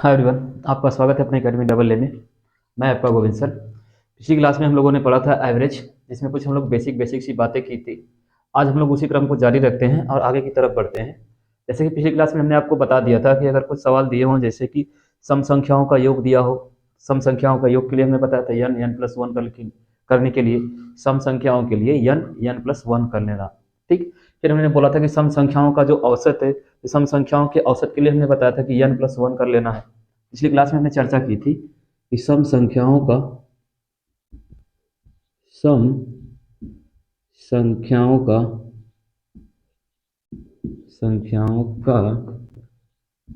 Hi everyone, आपका स्वागत है अपने एकेडमी डबल ए में। मैं आपका गोविंद सर। पिछली क्लास में हम लोगों ने पढ़ा था एवरेज, जिसमें कुछ हम लोग बेसिक बेसिक सी बातें की थी। आज हम लोग उसी क्रम को जारी रखते हैं और आगे की तरफ बढ़ते हैं। जैसे कि पिछली क्लास में हमने आपको बता दिया था कि अगर कुछ सवाल दिए हों, जैसे कि सम संख्याओं का योग दिया हो, सम संख्याओं का योग के लिए हमने बताया था n+1 करने के लिए सम संख्याओं के लिए n+1 कर लेना। ठीक। फिर हमने बोला था कि सम संख्याओं का जो औसत है, तो सम संख्याओं के औसत के लिए हमने बताया था कि n+1 कर लेना है। पिछली क्लास में हमने चर्चा की थी कि सम संख्याओं का संख्याओं का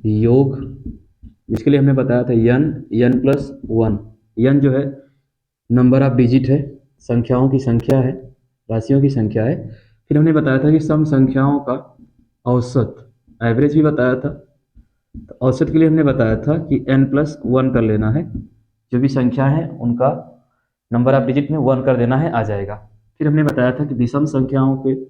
योग, जिसके लिए हमने बताया था n+1। n जो है नंबर ऑफ डिजिट है, संख्याओं की संख्या है, राशियों की संख्या है। फिर हमने बताया था कि सम संख्याओं का औसत, एवरेज भी बताया था। तो औसत के लिए हमने बताया था कि n+1 कर लेना है, जो भी संख्या है उनका नंबर ऑफ डिजिट में 1 कर देना है, आ जाएगा। फिर हमने बताया था कि विषम संख्याओं का योग,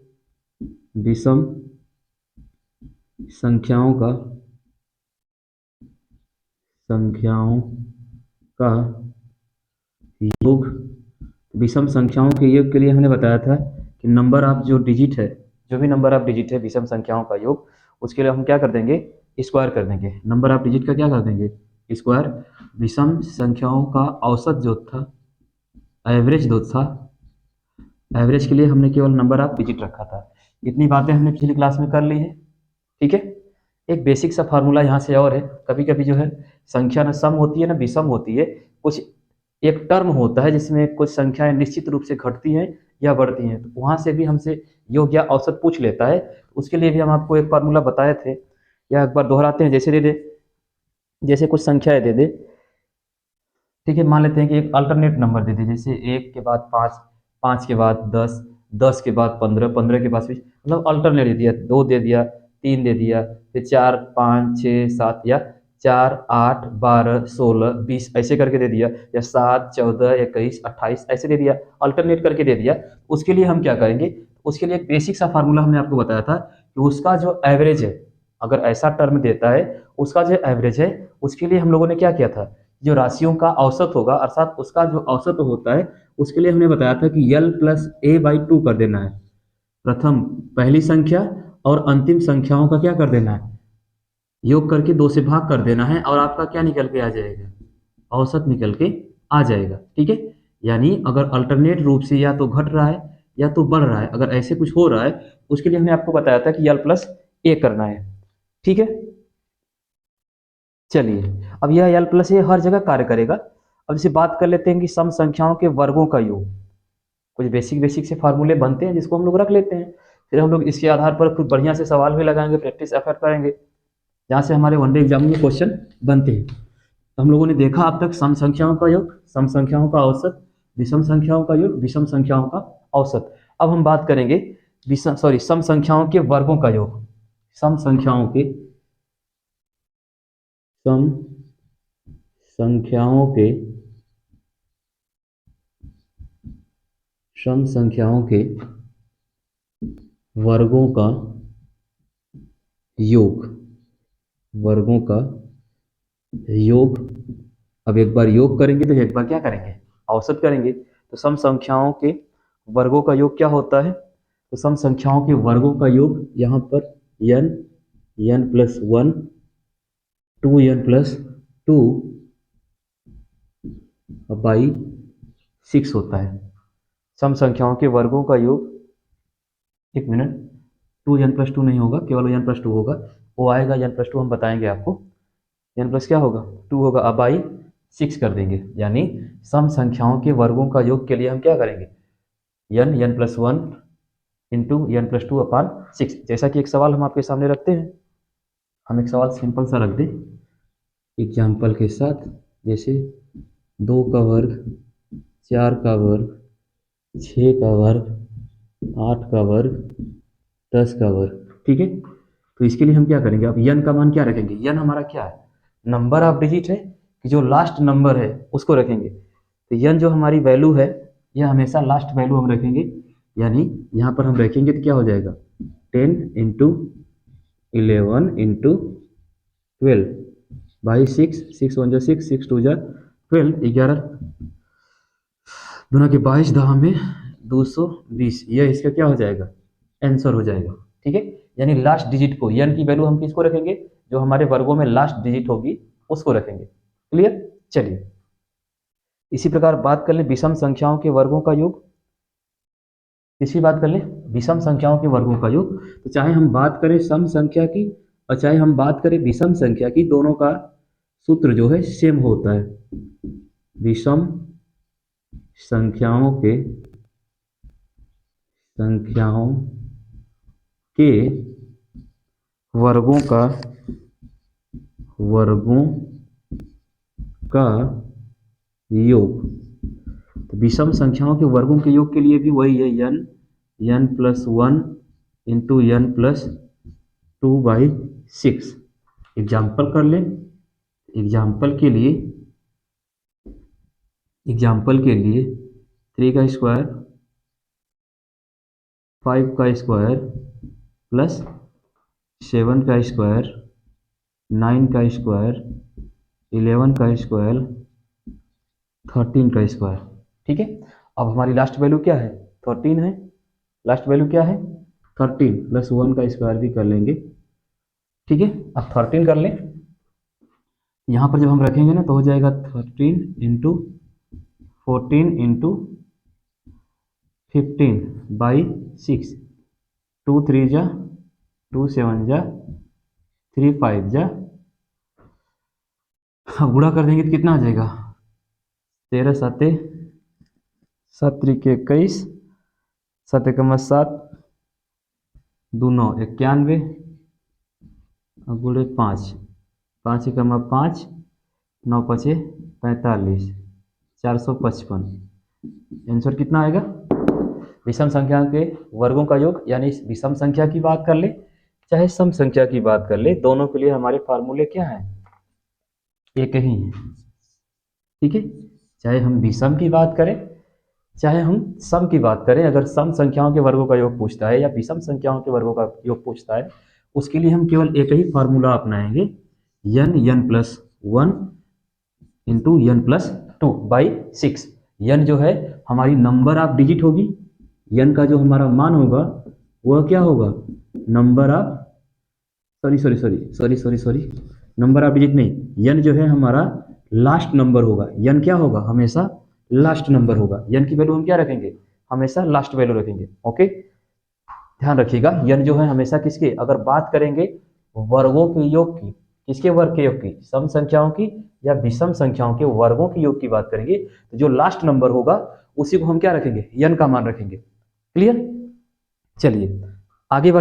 विषम संख्याओं के योग के लिए हमने बताया था कि नंबर ऑफ जो डिजिट है, जो भी नंबर ऑफ डिजिट है विषम संख्याओं का योग, उसके लिए हम क्या कर देंगे, स्क्वायर कर देंगे। नंबर ऑफ डिजिट का क्या कर देंगे, स्क्वायर। विषम संख्याओं का औसत जो था, एवरेज जो था, एवरेज के लिए हमने केवल नंबर ऑफ डिजिट रखा था। इतनी बातें हमने पिछली क्लास में कर ली है। ठीक है। एक बेसिक सा फार्मूला यहाँ से और है, कभी कभी जो है संख्या न सम होती है ना विषम होती है। कुछ एक टर्म होता है जिसमें कुछ संख्याएं निश्चित रूप से घटती हैं या बढ़ती हैं, तो वहाँ से भी हमसे योग या औसत पूछ लेता है। उसके लिए भी हम आपको एक फार्मूला बताए थे, या एक बार दोहराते हैं। जैसे दे दे, जैसे कुछ संख्याएं दे दे, ठीक है। मान लेते हैं कि एक अल्टरनेट नंबर दे दे, जैसे 1 के बाद 5, 5 के बाद 10, 10 के बाद 15, 15 के बाद 20, मतलब अल्टरनेट दे दिया, 2 दे दिया, 3 दे दिया, फिर 4, 5, 6, 7, या 4, 8, 12, 16, 20 ऐसे करके दे दिया, या 7, 14, 21, 28 ऐसे दे दिया, अल्टरनेट करके दे दिया। उसके लिए हम क्या करेंगे, उसके लिए एक बेसिक सा फार्मूला हमने आपको बताया था कि उसका जो एवरेज है, अगर ऐसा टर्म देता है, उसका जो एवरेज है, उसके लिए हम लोगों ने क्या किया था, जो राशियों का औसत होगा, अर्थात उसका जो औसत होता है, उसके लिए हमने बताया था कि l+a/2 कर देना है। प्रथम पहली संख्या और अंतिम संख्याओं का क्या कर देना है, योग करके 2 से भाग कर देना है, और आपका क्या निकल के आ जाएगा, औसत निकल के आ जाएगा। ठीक है। यानी अगर अल्टरनेट रूप से या तो घट रहा है या तो बढ़ रहा है, अगर ऐसे कुछ हो रहा है, उसके लिए हमने आपको बताया था कि l+a करना है। ठीक है। चलिए, अब यह l+a हर जगह कार्य करेगा। अब इसे बात कर लेते हैं कि सम संख्याओं के वर्गों का योग। कुछ बेसिक बेसिक से फार्मूले बनते हैं जिसको हम लोग रख लेते हैं, फिर हम लोग इसके आधार पर कुछ बढ़िया से सवाल भी लगाएंगे, प्रैक्टिस एफर्ट करेंगे, जहाँ से हमारे वनडे एग्जाम में क्वेश्चन बनते हैं। तो हम लोगों ने देखा अब तक सम संख्याओं का योग, सम संख्याओं का औसत, विषम संख्याओं का योग, विषम संख्याओं का औसत। अब हम बात करेंगे सम संख्याओं के वर्गों का योग। सम संख्याओं के सम संख्याओं के सम संख्याओं के वर्गों का योग, वर्गों का योग। अब एक बार योग करेंगे तो एक बार क्या करेंगे, औसत करेंगे। तो सम संख्याओं के वर्गों का योग क्या होता है, तो सम संख्याओं के वर्गों का योग यहाँ पर n+1, 2n+2/6 होता है। सम संख्याओं के वर्गों का योग, एक मिनट, 2n+2 नहीं होगा, केवल n+2 होगा। वो आएगा n+2, हम बताएंगे आपको। n प्लस क्या होगा, 2 होगा, अब बाई 6 कर देंगे। यानी सम संख्याओं के वर्गों का योग के लिए हम क्या करेंगे, n+1 इंटू n+2/6। जैसा कि एक सवाल हम आपके सामने रखते हैं, हम एक सवाल सिंपल सा रख दें एग्जाम्पल के साथ, जैसे 2 का वर्ग, 4 का वर्ग, 6 का वर्ग, 8 का वर्ग, 10 का वर्ग। ठीक है। तो इसके लिए हम क्या करेंगे, अब n का मान क्या रखेंगे, n हमारा क्या है, नंबर ऑफ डिजिट है, कि जो लास्ट नंबर है उसको रखेंगे। तो n जो हमारी वैल्यू है, यह हमेशा लास्ट वैल्यू हम रखेंगे। यानी यहाँ पर हम रखेंगे तो क्या हो जाएगा, 10 × 11 × 12, बाई 6, 6 1 जा 6, 6 2 जा 12, 11 दोनों के 22 दहा में 220, यह इसका क्या हो जाएगा, आंसर हो जाएगा। ठीक है, यानी लास्ट डिजिट को, यन की वैल्यू हम किसको रखेंगे, जो हमारे वर्गों में लास्ट डिजिट होगी उसको रखेंगे। क्लियर। चलिए इसी प्रकार बात कर ले विषम संख्याओं के वर्गों का योग। किसकी बात कर ले, विषम संख्याओं के वर्गों का योग। तो चाहे हम बात करें सम संख्या की और चाहे हम बात करें विषम संख्या की, दोनों का सूत्र जो है सेम होता है। विषम संख्याओं के वर्गों का योग। तो विषम संख्याओं के वर्गों के योग के लिए भी वही है, n plus 1 into n plus 2/6। Example कर लें, एग्जाम्पल के लिए 3 का स्क्वायर, 5 का स्क्वायर प्लस 7 का स्क्वायर, 9 का स्क्वायर, 11 का स्क्वायर, 13 का स्क्वायर। ठीक है, अब हमारी लास्ट वैल्यू क्या है, 13 है। लास्ट वैल्यू क्या है, 13 प्लस 1 का स्क्वायर भी कर लेंगे। ठीक है, अब 13 कर लें, यहाँ पर जब हम रखेंगे ना तो हो जाएगा 13 इंटू 14 इंटू 15/6, 2 3 जा 2 7 जा 3 5 जा, गुणा कर देंगे तो कितना आ जाएगा, 13 7 7 3 21, 7 1 7 2 9 91, गुणे 5, 5 1 5, 9 5 45, 455। आंसर कितना आएगा, विषम संख्या के वर्गों का योग। यानी विषम संख्या की बात कर ले चाहे सम संख्या की बात कर ले, दोनों के लिए हमारे फार्मूले क्या है, एक ही है। ठीक है, चाहे हम विषम की बात करें चाहे हम सम की बात करें, अगर सम संख्याओं के वर्गों का योग पूछता है या विषम संख्याओं के वर्गों का योग पूछता है, उसके लिए हम केवल एक ही फार्मूला अपनाएंगे, n plus 1 into n plus 2/6। n जो है हमारी नंबर ऑफ डिजिट होगी, n का जो हमारा मान होगा वह क्या होगा, number of sorry number of digit नहीं, n जो है हमारा लास्ट नंबर होगा। n क्या होगा, हमेशा लास्ट नंबर होगा। n की वैल्यू हम क्या रखेंगे, हमेशा लास्ट वैल्यू रखेंगे। ओके, ध्यान रखिएगा, n जो है हमेशा किसके, अगर बात करेंगे वर्गों के योग की, किसके वर्ग के योग की, सम संख्याओं की या विषम संख्याओं के वर्गों के योग की बात करेंगे, तो जो लास्ट नंबर होगा उसी को हम क्या रखेंगे, n का मान रखेंगे। क्लियर। चलिए आगे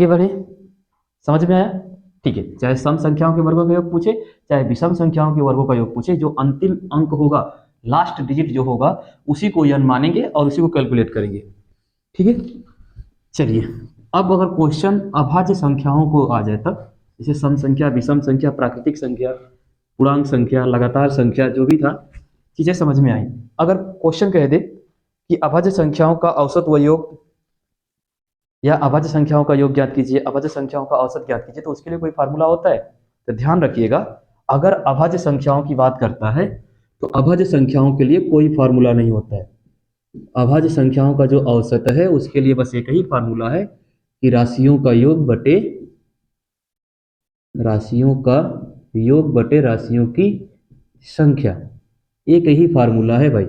बढ़े, समझ में आया। ठीक है, चाहे सम संख्याओं के वर्गों का योग पूछे चाहे विषम संख्याओं के वर्गों का योग पूछे, जो अंतिम अंक होगा, लास्ट डिजिट जो होगा, उसी को n मानेंगे और उसी को कैलकुलेट करेंगे। ठीक है, चलिए अब अगर क्वेश्चन अभाज्य संख्याओं को आ जाए तब, जैसे सम संख्या, विषम संख्या, प्राकृतिक संख्या, पूर्णांक संख्या, लगातार संख्या, जो भी था चीजें समझ में आई। अगर क्वेश्चन कह दे कि अभाज्य संख्याओं का औसत व योग या अभाज्य संख्याओं का योग ज्ञात कीजिए, अभाज्य संख्याओं का औसत ज्ञात कीजिए, तो उसके लिए कोई फार्मूला होता है। तो ध्यान रखिएगा, अगर अभाज्य संख्याओं की बात करता है तो अभाज्य संख्याओं के लिए कोई फार्मूला नहीं होता है। अभाज्य संख्याओं का जो औसत है उसके लिए बस एक ही फार्मूला है कि राशियों का योग बटे राशियों की संख्या। एक ही फार्मूला है भाई,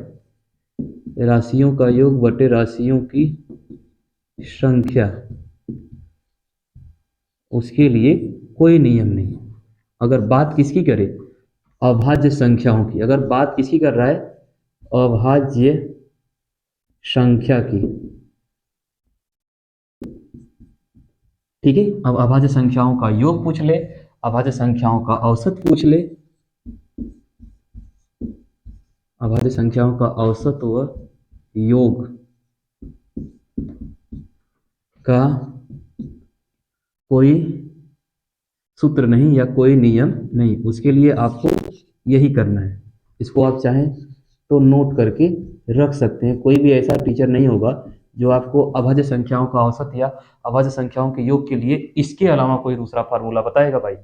राशियों का योग बटे राशियों की संख्या, उसके लिए कोई नियम नहीं। अगर बात किसकी करें, अभाज्य संख्याओं की, अगर बात किसकी कर रहा है, अभाज्य संख्या की। ठीक है, अब अभाज्य संख्याओं का योग पूछ ले, अभाज्य संख्याओं का औसत पूछ ले, अभाज्य संख्याओं का औसत व योग का कोई सूत्र नहीं या कोई नियम नहीं, उसके लिए आपको यही करना है। इसको आप चाहें तो नोट करके रख सकते हैं। कोई भी ऐसा टीचर नहीं होगा जो आपको अभाज्य संख्याओं का औसत या अभाज्य संख्याओं के योग के लिए इसके अलावा कोई दूसरा फार्मूला बताएगा भाई,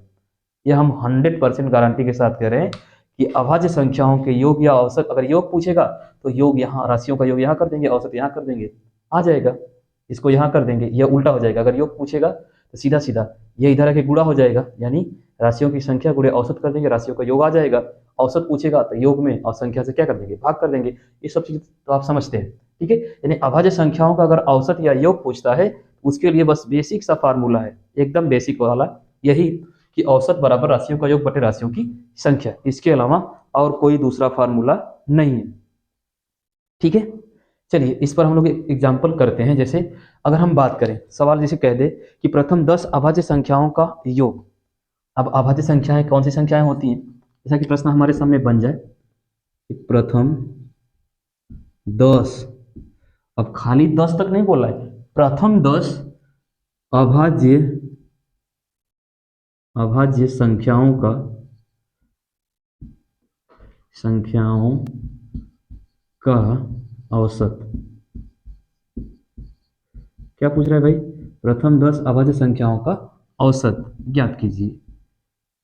ये हम 100% गारंटी के साथ कह रहे हैं कि अभाज्य संख्याओं के योग या औसत, अगर योग पूछेगा तो योग यहाँ, राशियों का योग यहाँ कर देंगे, औसत यहाँ कर देंगे, आ जाएगा। इसको यहाँ कर देंगे, यह उल्टा हो जाएगा। अगर योग पूछेगा तो सीधा सीधा ये इधर आके गुणा हो जाएगा, यानी राशियों की संख्या गुणे औसत कर देंगे, राशियों का योग आ जाएगा। औसत पूछेगा तो योग में और संख्या से क्या कर देंगे, भाग कर देंगे। ये सब चीज तो आप समझते हैं, ठीक है। यानी अभाज्य संख्याओं का अगर औसत या योग पूछता है, उसके लिए बस बेसिक सा फार्मूला है, एकदम बेसिक वाला, यही कि औसत बराबर राशियों का योग बटे राशियों की संख्या, इसके अलावा और कोई दूसरा फार्मूला नहीं है, ठीक है। चलिए इस पर हम लोग एक एग्जाम्पल करते हैं। जैसे अगर हम बात करें, सवाल जैसे कह दे कि प्रथम 10 अभाज्य संख्याओं का योग। अब अभाज्य संख्याएं कौन सी संख्याएं होती हैं, जैसा कि प्रश्न हमारे सामने बन जाए कि प्रथम 10, अब खाली 10 तक नहीं बोला है, प्रथम 10 अभाज्य अभाज्य संख्याओं का औसत। क्या पूछ रहा है भाई, प्रथम 10 अभाज्य संख्याओं का औसत ज्ञात कीजिए,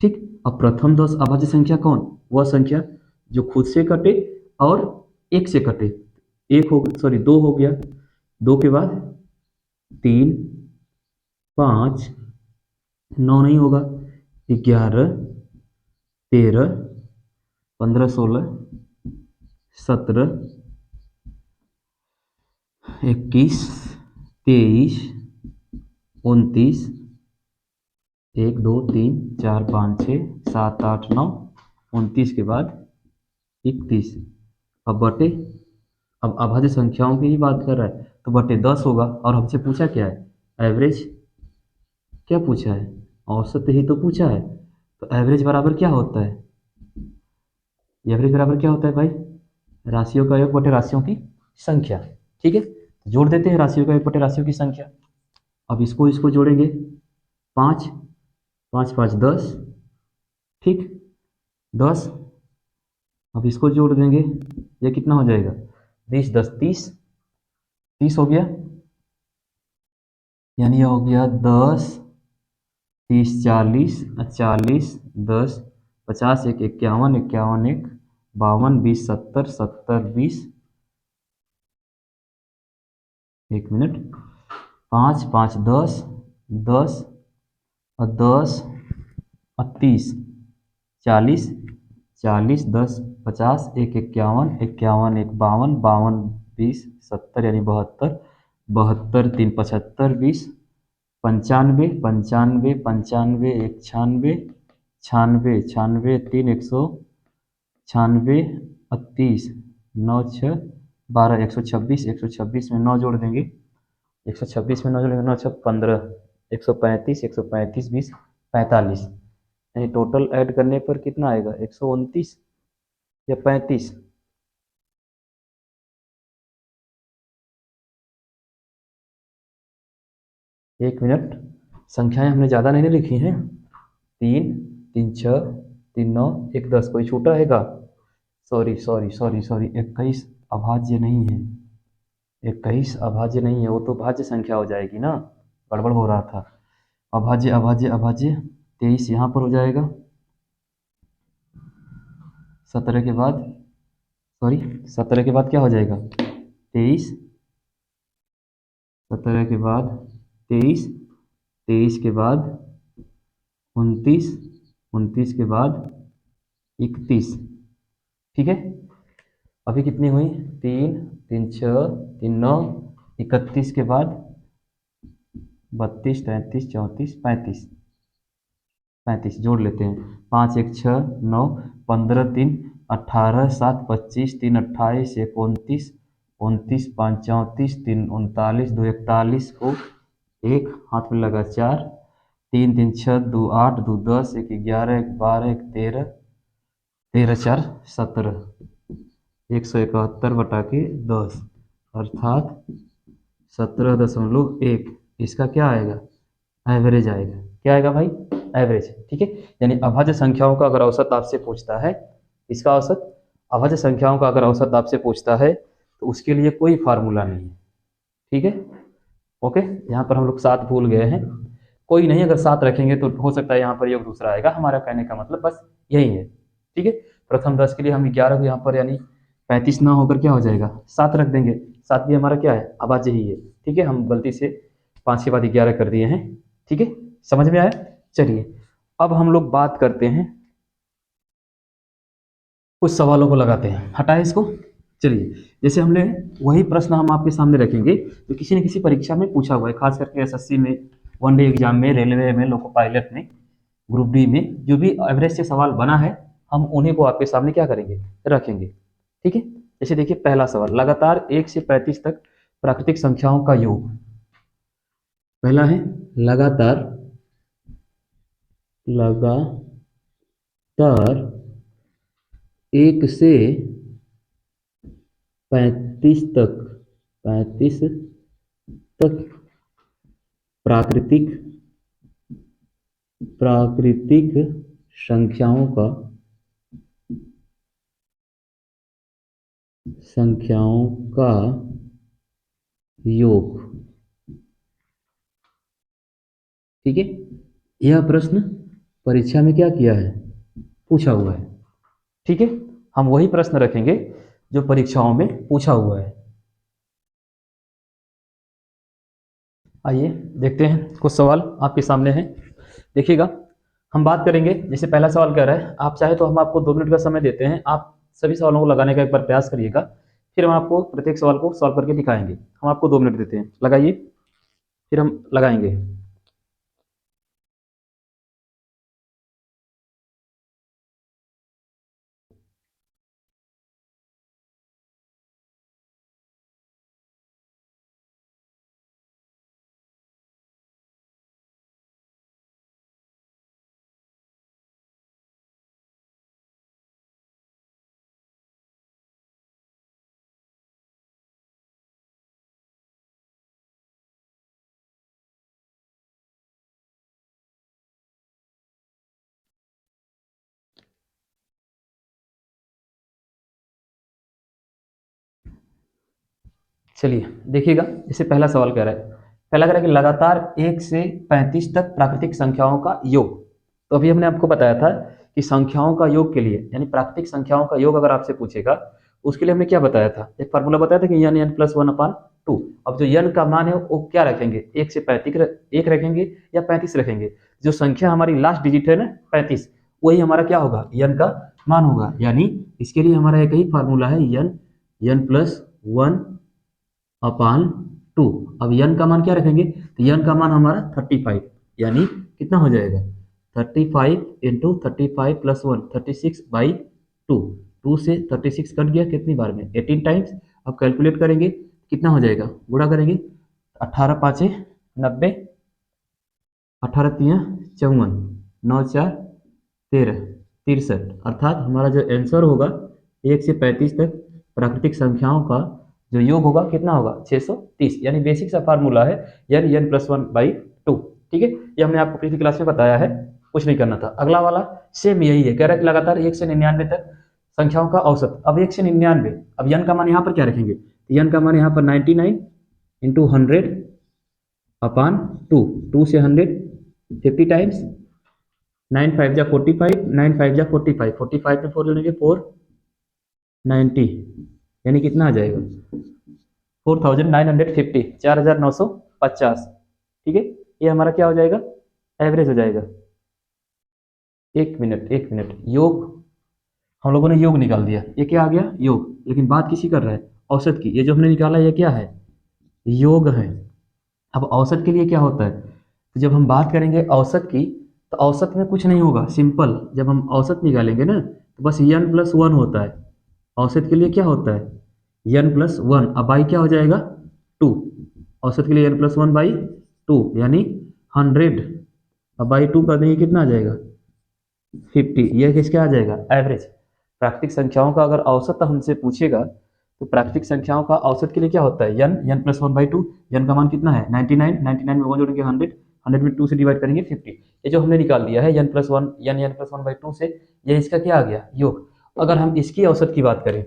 ठीक। अब प्रथम 10 अभाज्य संख्या कौन, वह संख्या जो खुद से कटे और एक से कटे। एक हो, सॉरी 2 हो गया, 2 के बाद 3, 5, 9 नहीं होगा, 11, 13, 15, 16, 17, 21, 23, 29, 1, 2, 3, 4, 5, 6, 7, 8, 9, 29 के बाद 31। अब बटे, अब अभाज्य संख्याओं की ही बात कर रहा है तो बटे 10 होगा। और हमसे पूछा क्या है, एवरेज। क्या पूछा है, औसत ही तो पूछा है। तो एवरेज बराबर क्या होता है, एवरेज बराबर क्या होता है भाई, राशियों का योग बटे राशियों की संख्या, ठीक है। जोड़ देते हैं राशियों का योग बटे राशियों की संख्या। अब इसको इसको जोड़ेंगे, 5, 5, 5, 10, ठीक, 10। अब इसको जोड़ देंगे, ये कितना हो जाएगा, 20, 10, 30, 30 हो गया, यानी ये हो गया 10, 30, 40, 40, 10, 50, 1, 51, 51, 1, 52, 20, 70, 70, 20, 1 मिनट, 5, 5, 10, 10 और 10 और 30, 40, 40, 10, 50, 1, 51, 51, 1, 52, 52, 20, 70 यानी 72, 72, 3, 75, 20, 95, 95, 95, 1, 96, 96, 96, 3, 196, 30, 9, 6, 12, 126, 126 में 9 जोड़ देंगे, 126 में 9 जोड़ेंगे, 9, 6, 15, 135, 135, 20, 45, यानी टोटल ऐड करने पर कितना आएगा, 129 या 35। एक मिनट, संख्याएं हमने ज़्यादा नहीं लिखी हैं, 3, 3, 6, 3, 9, 1, 10, कोई छूटा है क्या, सॉरी सॉरी सॉरी सॉरी, 21 अभाज्य नहीं है, 21 अभाज्य नहीं है, वो तो भाज्य संख्या हो जाएगी ना, गड़बड़ हो रहा था। अभाज्य अभाज्य अभाज्य 23 यहाँ पर हो जाएगा, 17 के बाद, सॉरी 17 के बाद क्या हो जाएगा, 23, 17 के बाद 23, 23 के बाद 29, 29 के बाद 31, ठीक है। अभी कितनी हुई, 3, 3, 6, 3, 9, 31 के बाद 32, 33, 34, 35, 35 जोड़ लेते हैं, 5, 1, 6, 9, 15, 3, 18, 7, 25, 3, 28, 1, 29, 29, 5, 34, 3, 39, 2, 41 को 1 हाथ में लगा 4, 3, 3, 6, 2, 8, 2, 10, 1, 11, 1, 12, 1, 13, 13, 4, 17, 171 बटा के 10, अर्थात 17.1। इसका क्या आएगा, एवरेज आएगा। क्या आएगा भाई, एवरेज, ठीक है। यानी अभाज्य संख्याओं का अगर औसत आपसे पूछता है, इसका औसत, अभाज्य संख्याओं का अगर औसत आपसे पूछता है तो उसके लिए कोई फार्मूला नहीं है, ठीक है। ओके, यहाँ पर हम लोग 7 भूल गए हैं, कोई नहीं, अगर 7 रखेंगे तो हो सकता है यहाँ पर योग दूसरा आएगा। हमारा कहने का मतलब बस यही है, ठीक है। प्रथम 10 के लिए हम 11 को यहाँ पर यानी 35 ना होकर क्या हो जाएगा 7 रख देंगे। 7 भी हमारा क्या है अभाज्य ही है, ठीक है। हम गलती से 5 के बाद 11 कर दिए हैं, ठीक है। समझ में आया? चलिए अब हम लोग बात करते हैं, कुछ सवालों को लगाते हैं। हटाए इसको। चलिए जैसे हमने वही प्रश्न हम आपके सामने रखेंगे जो किसी न किसी परीक्षा में पूछा हुआ है, खास करके एसएससी में, वनडे एग्जाम में, रेलवे में, लोको पायलट में, ग्रुप डी में जो भी एवरेज से सवाल बना है हम उन्हीं को आपके सामने क्या करेंगे रखेंगे, ठीक है। जैसे देखिए पहला सवाल, लगातार 1 से 35 तक प्राकृतिक संख्याओं का योग। पहला है लगातार 1 से 35 तक प्राकृतिक संख्याओं का योग, ठीक है। यह प्रश्न परीक्षा में क्या किया है पूछा हुआ है, ठीक है। हम वही प्रश्न रखेंगे जो परीक्षाओं में पूछा हुआ है। आइए देखते हैं, कुछ सवाल आपके सामने हैं, देखिएगा। हम बात करेंगे, जैसे पहला सवाल कह रहा है, आप चाहे तो हम आपको 2 मिनट का समय देते हैं, आप सभी सवालों को लगाने का एक बार प्रयास करिएगा, फिर हम आपको प्रत्येक सवाल को सॉल्व करके दिखाएंगे। हम आपको 2 मिनट देते हैं, लगाइए, फिर हम लगाएंगे। चलिए देखिएगा, जैसे पहला सवाल कह रहा है, पहला कह रहा है कि लगातार 1 से 35 तक प्राकृतिक संख्याओं का योग। तो अभी हमने आपको बताया था कि संख्याओं का योग के लिए, यानी प्राकृतिक संख्याओं का योग अगर आपसे पूछेगा, उसके लिए हमने क्या बताया था, एक फार्मूला बताया था कि n प्लस 1/2। अब जो n का मान है वो क्या रखेंगे, 1 से 35 1 रखेंगे या 35 रखेंगे। जो संख्या हमारी लास्ट डिजिट है ना 35, वही हमारा क्या होगा n का मान होगा। यानी इसके लिए हमारा एक ही फार्मूला है, n प्लस 1/2। अब n का मान क्या रखेंगे, तो n का मान हमारा 35, यानी कितना हो जाएगा 35 इंटू 35 प्लस 1 36/2। 2 से 36 कट गया कितनी बार में 18 टाइम्स। अब कैलकुलेट करेंगे कितना हो जाएगा, गुणा करेंगे 18 5 90, 18 3 54, 9 4 13 63। अर्थात हमारा जो आंसर होगा 1 से 35 तक प्राकृतिक संख्याओं का जो योग होगा कितना होगा 630। यानी बेसिक सा फार्मूला है n प्लस 1/2, ठीक है। ये हमने आपको पिछली क्लास में बताया है, कुछ नहीं करना था। अगला वाला सेम यही है, कह रहा है कि लगातार 1 से 99 तक संख्याओं का औसत। अब 1 से 99, अब n का मान यहाँ पर क्या रखेंगे, तो n का मान यहाँ पर 99 इंटू 100/2। 2 से 100 50 टाइम्स, 9 5 जा 45, 9 5 जा 45, 45 में 4 जोड़ेंगे 490, यानी कितना आ जाएगा 4950, 4950, ठीक है। ये हमारा क्या हो जाएगा एवरेज हो जाएगा। एक मिनट, योग हम लोगों ने योग निकाल दिया, ये क्या आ गया योग, लेकिन बात किसी कर रहा है औसत की। ये जो हमने निकाला ये क्या है योग है। अब औसत के लिए क्या होता है, तो जब हम बात करेंगे औसत की, तो औसत में कुछ नहीं होगा, सिंपल जब हम औसत निकालेंगे ना तो बस n प्लस 1 होता है। औसत के लिए क्या होता है n प्लस 1, अब बाई क्या हो जाएगा 2। औसत के लिए n प्लस 1/2, यानी 100, अब बाई 2 कर देंगे कितना आ जाएगा 50। यह किसका आ जाएगा एवरेज। प्राकृतिक संख्याओं का अगर औसत हमसे पूछेगा तो प्राकृतिक संख्याओं का औसत के लिए क्या होता है n प्लस 1/2। n का मान कितना है 99, 99 में 1 जोड़ेंगे 100, 100 में 2 से डिवाइड करेंगे 50। ये जो हमने निकाल दिया है n प्लस 1/2 से, ये इसका क्या आ गया योग। अगर हम इसकी औसत की बात करें,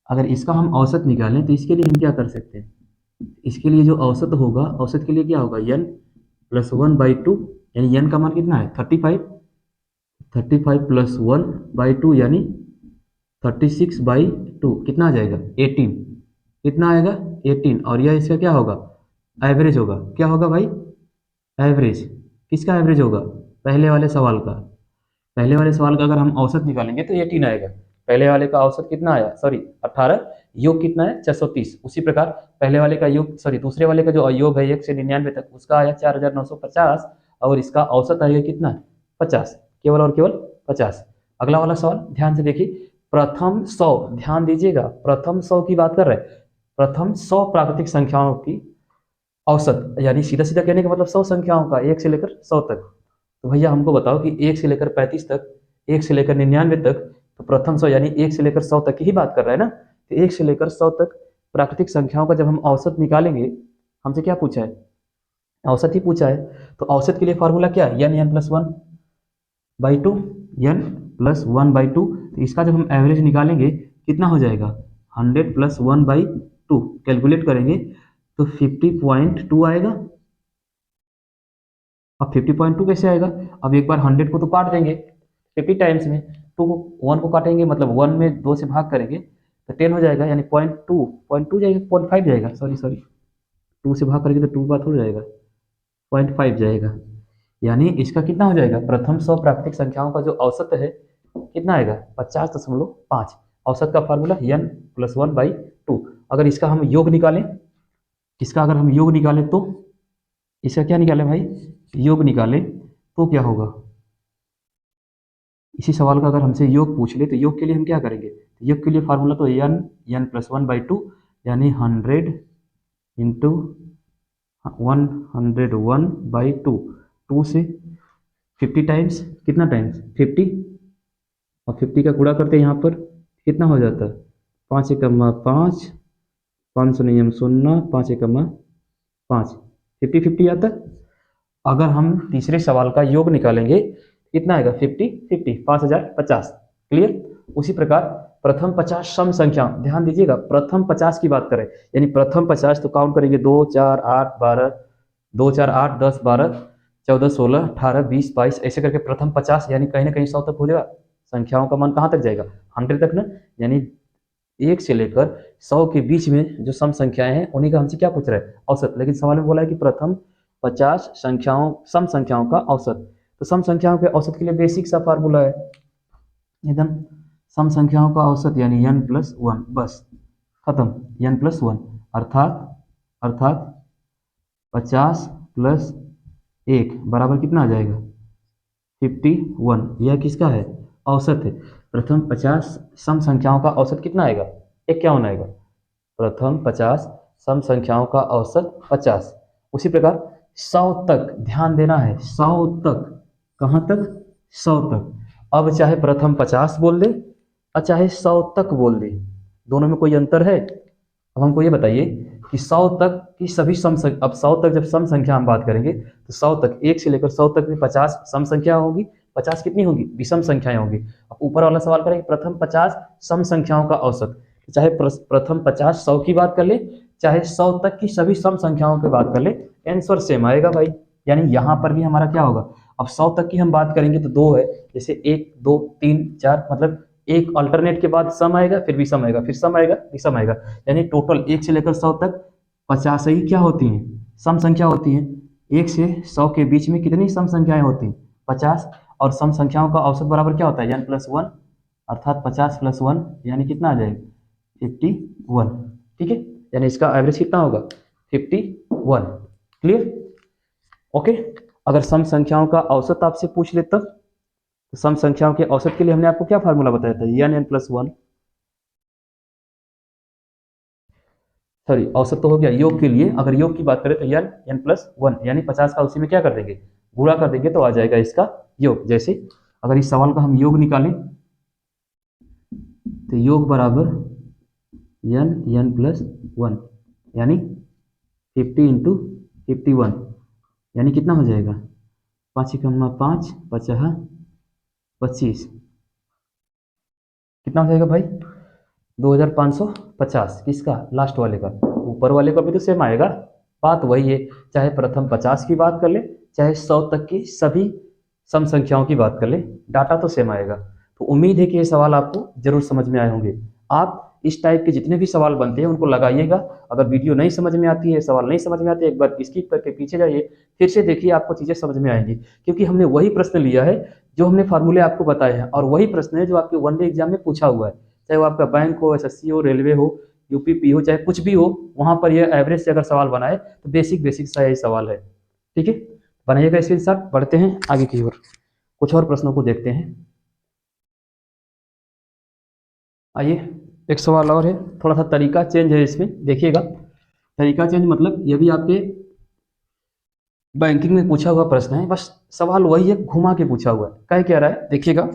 अगर इसका हम औसत निकालें तो इसके लिए हम क्या कर सकते हैं, इसके लिए जो औसत होगा, औसत के लिए क्या होगा n प्लस 1/2 यानी n का मान कितना है 35, 35 प्लस 1/2 यानी 36/2 कितना आ जाएगा 18, कितना आएगा 18। और यह इसका क्या होगा एवरेज होगा, क्या होगा भाई एवरेज, किसका एवरेज होगा पहले वाले सवाल का। पहले वाले सवाल का अगर हम औसत निकालेंगे तो 18 आएगा, पहले वाले का औसत कितना आया सॉरी 18, योग कितना है 630। उसी प्रकार पहले वाले का योग सॉरी दूसरे वाले का जो योग है 1 से 99 तक उसका आया 4950 और इसका औसत आएगा कितना 50, केवल और केवल 50। अगला वाला सवाल ध्यान से देखिए, प्रथम 100, ध्यान दीजिएगा प्रथम 100 की बात कर रहे हैं, प्रथम 100 प्राकृतिक संख्याओं की औसत, यानी सीधा सीधा कहने का मतलब 100 संख्याओं का 1 से लेकर 100 तक। तो भैया हमको बताओ कि 1 से लेकर 35 तक, 1 से लेकर 99 तक, तो प्रथम 100 यानी 1 से लेकर 100 तक की ही बात कर रहा है ना। तो 1 से लेकर 100 तक प्राकृतिक संख्याओं का जब हम औसत निकालेंगे, हमसे क्या पूछा है औसत ही पूछा है, तो औसत के लिए फॉर्मूला क्या है n+1/2, n+1/2। तो इसका जब हम एवरेज निकालेंगे कितना हो जाएगा 100 + 1/2, कैलकुलेट करेंगे तो 50.2 आएगा। अब 50.2 कैसे आएगा, अब एक बार 100 को तो काट देंगे 50 टाइम्स में, 2 को 1 को काटेंगे मतलब 1 में 2 से भाग करेंगे तो 10 हो जाएगा, यानी 0.2 जाएगा 0.5 जाएगा, सॉरी 2 से भाग करेंगे तो 2 बात हो जाएगा 0.5 जाएगा। यानी इसका कितना हो जाएगा प्रथम 100 प्राकृतिक संख्याओं का जो औसत है कितना आएगा 50.5। औसत का फार्मूला n+1/2। अगर इसका हम योग निकालें, इसका अगर हम योग निकालें तो इसका क्या निकालें भाई योग निकालें तो क्या होगा, इसी सवाल का अगर हमसे योग पूछ ले तो योग के लिए हम क्या करेंगे, योग के लिए फार्मूला तो n+1/2 यानी 100 इंटू 101/2, 2 से 50 टाइम्स, कितना टाइम्स 50, और 50 का गुणा करते हैं यहाँ पर कितना हो जाता है 5 एकम 5, 500 नियम 0, 5 एकम 5, 50 आता। अगर हम तीसरे सवाल का योग निकालेंगे कितना आएगा 50 5050, क्लियर। उसी प्रकार प्रथम 50 सम संख्या, ध्यान दीजिएगा प्रथम 50 की बात करें, यानी प्रथम 50 तो काउंट करेंगे 2 4 8 12, 2 4 8 10 12 14 16 18 20 22 ऐसे करके प्रथम 50 यानी कहीं ना कहीं 100 तक हो जाएगा। संख्याओं का मान कहाँ तक जाएगा 100 तक ना, यानी 1 से लेकर 100 के बीच में जो सम संख्याएं हैं उन्हीं का हमसे क्या पूछ रहा है औसत। लेकिन सवाल में बोला है कि प्रथम 50 संख्याओं सम संख्याओं का औसत, तो सम संख्याओं के औसत के लिए बेसिक सा फार्मूला है एकदम, सम संख्याओं का औसत यानी n+1, बस खत्म n+1, अर्थात 50 + 1 बराबर कितना आ जाएगा 51। यह किसका है औसत है, प्रथम 50 सम संख्याओं का औसत कितना आएगा 51 आएगा, प्रथम 50 सम संख्याओं का औसत 50। उसी प्रकार 100 तक ध्यान देना है, 100 तक, कहाँ तक 100 तक। अब चाहे प्रथम 50 बोल दे और चाहे 100 तक बोल दे, दोनों में कोई अंतर है। अब हमको ये बताइए कि 100 तक की सभी अब 100 तक जब सम संख्या हम बात करेंगे तो 100 तक 1 से लेकर 100 तक में 50 सम संख्या होगी, 50 कितनी होगी विषम संख्याएं होंगी। अब ऊपर वाला सवाल करेंगे प्रथम 50 सम संख्याओं का औसत, चाहे प्रथम 50 100 की बात कर ले चाहे 100 तक की सभी सम संख्याओं की बात कर ले, आंसर सेम आएगा भाई। यानी यहाँ पर भी हमारा क्या होगा, अब 100 तक की हम बात करेंगे तो 2 है, जैसे 1 2 3 4 मतलब एक अल्टरनेट के बाद सम आएगा फिर विषम आएगा फिर सम आएगा विषम आएगा, यानी टोटल 1 से लेकर 100 तक 50 ही क्या होती हैं सम संख्या होती हैं। 1 से 100 के बीच में कितनी सम संख्याएं होती हैं 50, और सम संख्याओं का औसत बराबर क्या होता है n+1, अर्थात 50 + 1 यानी कितना आ जाएगा 51, ठीक है। यानी इसका एवरेज कितना होगा 51, क्लियर ओके। अगर सम संख्याओं का औसत आपसे पूछ ले तब, तो सम संख्याओं के औसत के लिए हमने आपको क्या फार्मूला बताया था n+1, सॉरी औसत तो हो गया, योग के लिए अगर योग की बात करें तो n+1 यानी 50 का उसी में क्या कर देंगे गुणा कर देंगे तो आ जाएगा इसका योग। जैसे अगर इस सवाल का हम योग निकालें तो योग बराबर n+1 यानी 50 इंटू 51 यानी कितना हो जाएगा 5 एकम 5 50 25, कितना हो जाएगा भाई 2550, किसका लास्ट वाले का, ऊपर वाले का भी तो सेम आएगा, बात वही है चाहे प्रथम 50 की बात कर ले चाहे 100 तक की सभी सम संख्याओं की बात कर ले, डाटा तो सेम आएगा। तो उम्मीद है कि ये सवाल आपको जरूर समझ में आए होंगे। आप इस टाइप के जितने भी सवाल बनते हैं उनको लगाइएगा। अगर वीडियो नहीं समझ में आती है, सवाल नहीं समझ में आते, एक बार स्किप करके पीछे जाइए, फिर से देखिए, आपको चीज़ें समझ में आएंगी। क्योंकि हमने वही प्रश्न लिया है जो हमने फार्मूले आपको बताए हैं, और वही प्रश्न है जो आपके वनडे एग्जाम में पूछा हुआ है। चाहे वो आपका बैंक हो, एसएससी हो, रेलवे हो, यूपीपी हो, चाहे कुछ भी हो, वहाँ पर ये एवरेज से अगर सवाल बनाए तो बेसिक सा यही सवाल है। ठीक है, बनाइएगा स्क्रीनशॉट। बढ़ते हैं आगे की ओर, कुछ और प्रश्नों को देखते हैं। आइए, एक सवाल और है, थोड़ा सा तरीका चेंज है इसमें, देखिएगा। तरीका चेंज मतलब ये भी आपके बैंकिंग में पूछा हुआ प्रश्न है, बस सवाल वही है, घुमा के पूछा हुआ है। कह क्या रहा है, देखिएगा।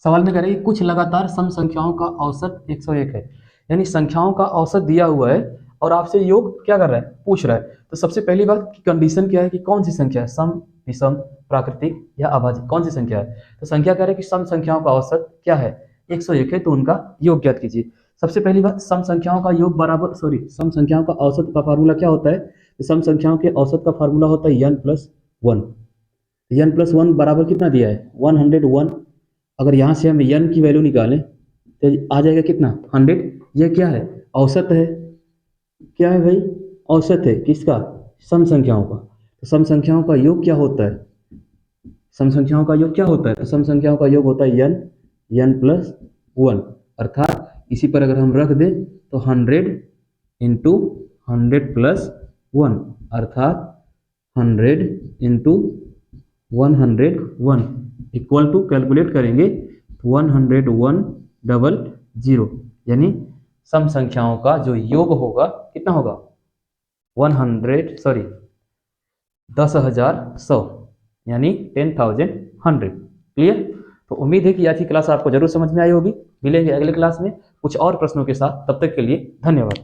सवाल में कह रहा है कि कुछ लगातार सम संख्याओं का औसत 101 है, यानी संख्याओं का औसत दिया हुआ है और आपसे योग क्या कर रहा है, पूछ रहा है। तो सबसे पहली बात की कंडीशन क्या है कि कौन सी संख्या है, सम, विषम, प्राकृतिक या अभाज्य, कौन सी संख्या है। तो संख्या कह रहा है कि सम संख्याओं का औसत क्या है, 101 है, तो उनका योग ज्ञात कीजिए। सबसे पहली बात, सम संख्याओं का योग बराबर, सॉरी, सम संख्याओं का औसत का फार्मूला क्या होता है। तो सम संख्याओं के औसत का फार्मूला होता है n+1। n+1 बराबर कितना दिया है, 101। अगर यहाँ से हम n की वैल्यू निकालें तो आ जाएगा कितना, 100। ये क्या है, औसत है। क्या है भाई, औसत है किसका, सम संख्याओं का। तो सम संख्याओं का योग क्या होता है, सम संख्याओं का योग क्या होता है, तो सम संख्याओं का योग होता है n+1। अर्थात इसी पर अगर हम रख दें तो 100 इंटू 100+1, अर्थात 100 इंटू 101 इक्वल टू, कैलकुलेट करेंगे 101,000, यानी सम संख्याओं का जो योग होगा कितना होगा, 10,100, यानी 10,100। क्लियर। तो उम्मीद है कि आज की क्लास आपको जरूर समझ में आई होगी। मिलेंगे अगले क्लास में कुछ और प्रश्नों के साथ, तब तक के लिए धन्यवाद।